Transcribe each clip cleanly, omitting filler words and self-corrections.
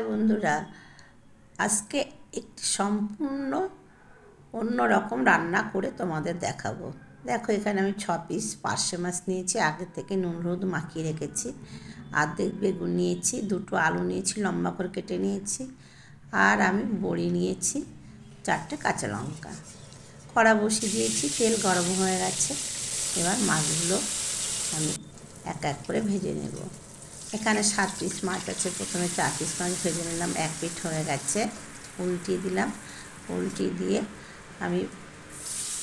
বন্ধুরা, আজকে একটি সম্পূর্ণ অন্য রকম রান্না করে তোমাদের দেখাবো। দেখো, এখানে আমি 6 পিস পার্শে মাছ নিয়েছি, আগে থেকে নুন হলুদ মাখিয়ে রেখেছি। অর্ধেক বেগুন নিয়েছি, 2টো আলু নিয়েছি, লম্বা করে কেটে নিয়েছি। আর আমি বড়ি নিয়েছি, 4টে কাঁচা লঙ্কা। কড়া বসিয়ে দিয়েছি, তেল গরম হয়ে গেছে। এবার মাছগুলো আমি এক এক করে ভেজে নেব। এখানে 7 পিস মাছ আছে, প্রথমে 4 পিস মাছ ভেজে নিলাম। 1 পিঠ হয়ে গেছে, উল্টিয়ে দিলাম। উল্টিয়ে দিয়ে আমি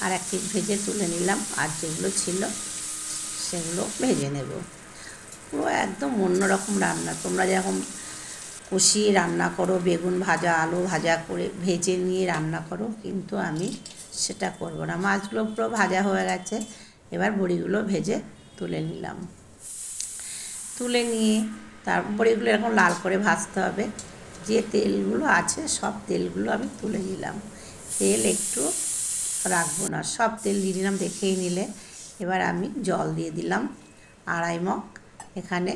আর 1 পিঠ ভেজে তুলে নিলাম, আর যেগুলো ছিল সেগুলো ভেজে নেব। পুরো একদম অন্যরকম রান্না। তোমরা যেরকম কষিয়ে রান্না করো, বেগুন ভাজা আলু ভাজা করে ভেজে নিয়ে রান্না করো, কিন্তু আমি সেটা করব না। মাছগুলো পুরো ভাজা হয়ে গেছে, এবার বড়িগুলো ভেজে তুলে নিলাম। তুলে নিয়ে তার বড়িগুলো এরকম লাল করে ভাজতে হবে। যে তেলগুলো আছে সব তেলগুলো আমি তুলে নিলাম। তেল একটু রাখবো না, সব তেল দিয়ে দিলাম, দেখেই নিলে। এবার আমি জল দিয়ে দিলাম, 2.5 মগ এখানে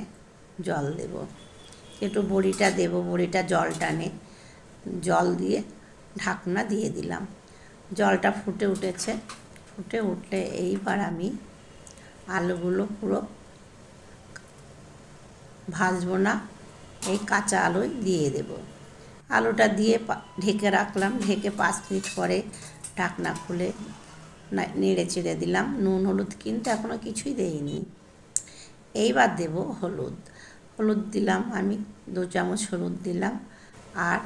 জল দেব। একটু বড়িটা দেব, বড়িটা জল টানে। জল দিয়ে ঢাকনা দিয়ে দিলাম। জলটা ফুটে উঠেছে, ফুটে উঠলে এইবার আমি আলুগুলো পুরো ভাজবো না, এই কাঁচা আলুই দিয়ে দেব। আলুটা দিয়ে ঢেকে রাখলাম। ঢেকে 5 মিনিট পরে ঢাকনা খুলে নেড়ে চেড়ে দিলাম। নুন হলুদ কিন্তু এখনও কিছুই দেইনি। এইবার দেব হলুদ। হলুদ দিলাম আমি 2 চামচ হলুদ দিলাম, আর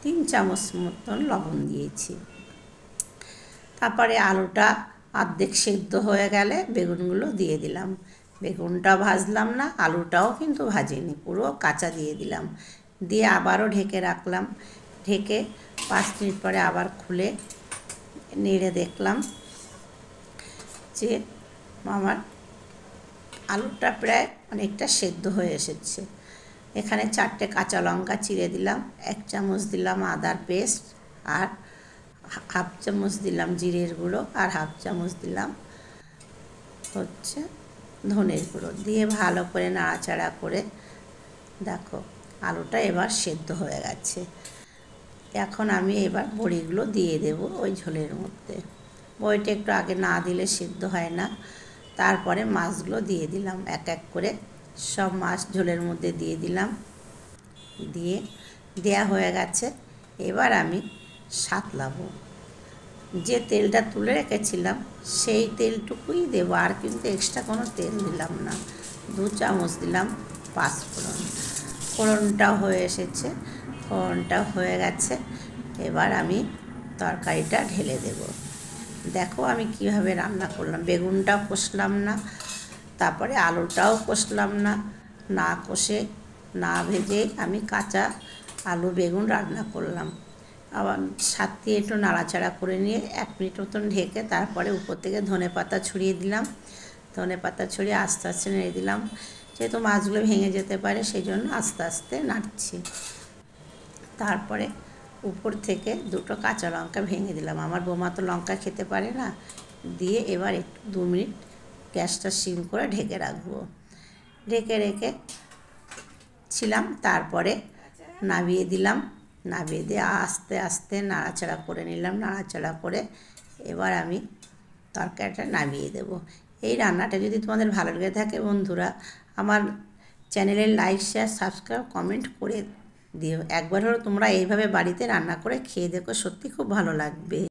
3 চামচ মতন লবণ দিয়েছি। তারপরে আলুটা অর্ধেক সেদ্ধ হয়ে গেলে বেগুনগুলো দিয়ে দিলাম। বেগুনটা ভাজলাম না, আলুটাও কিন্তু ভাজিনি, পুরো কাঁচা দিয়ে দিলাম। দিয়ে আবারও ঢেকে রাখলাম। ঢেকে 5 মিনিট পরে আবার খুলে নেড়ে দেখলাম যে আমার আলুটা প্রায় অনেকটা সেদ্ধ হয়ে এসেছে। এখানে 4টে কাঁচা লঙ্কা চিড়ে দিলাম, 1 চামচ দিলাম আদার পেস্ট, আর 1/2 চামচ দিলাম জিরের গুঁড়ো, আর 1/2 চামচ দিলাম ধনের গুঁড়ো। দিয়ে ভালো করে নাড়াচাড়া করে দেখো আলুটা এবার সেদ্ধ হয়ে গেছে। এখন আমি এবার বড়িগুলো দিয়ে দেব ওই ঝোলের মধ্যে। বড়িটা একটু আগে না দিলে সেদ্ধ হয় না। তারপরে মাছগুলো দিয়ে দিলাম, এক এক করে সব মাছ ঝোলের মধ্যে দিয়ে দিলাম। দিয়ে দেয়া হয়ে গেছে। এবার আমি সাঁতলাবো। যে তেলটা তুলে রেখেছিলাম সেই তেলটুকুই দেবো, আর কিন্তু এক্সট্রা কোনো তেল দিলাম না। 2 চামচ দিলাম পাঁচফোড়ন। ফোড়নটা হয়ে এসেছে, ফোড়নটা হয়ে গেছে। এবার আমি তরকারিটা ঢেলে দেব। দেখো আমি কিভাবে রান্না করলাম। বেগুনটাও কষলাম না, তারপরে আলুটাও কষলাম না, না কষে না ভেজে আমি কাঁচা আলু বেগুন রান্না করলাম। আবার সাথে একটু নাড়াচাড়া করে নিয়ে 1 মিনিট মতন ঢেকে তারপরে উপর থেকে ধনেপাতা ছড়িয়ে দিলাম। ধনেপাতা ছড়িয়ে আস্তে আস্তে নেড়ে দিলাম। যেহেতু মাছগুলো ভেঙে যেতে পারে সেই জন্য আস্তে আস্তে নাড়ছি। তারপরে উপর থেকে 2টো কাঁচা লঙ্কা ভেঙে দিলাম। আমার বৌমা তো লঙ্কা খেতে পারে না। দিয়ে এবার একটু 2 মিনিট গ্যাসটা সিম করে ঢেকে রাখবো। ঢেকে ছিলাম, তারপরে নামিয়ে দিলাম। নামিয়ে দিয়ে আস্তে আস্তে নাড়াচাড়া করে নিলাম। নাড়াচাড়া করে এবার আমি তরকারিটা নামিয়ে দেব। এই রান্নাটা যদি তোমাদের ভালো লেগে থাকে বন্ধুরা, আমার চ্যানেলের লাইক শেয়ার সাবস্ক্রাইব কমেন্ট করে দিও। একবার হলেও তোমরা এইভাবে বাড়িতে রান্না করে খেয়ে দেখো, সত্যি খুব ভালো লাগবে।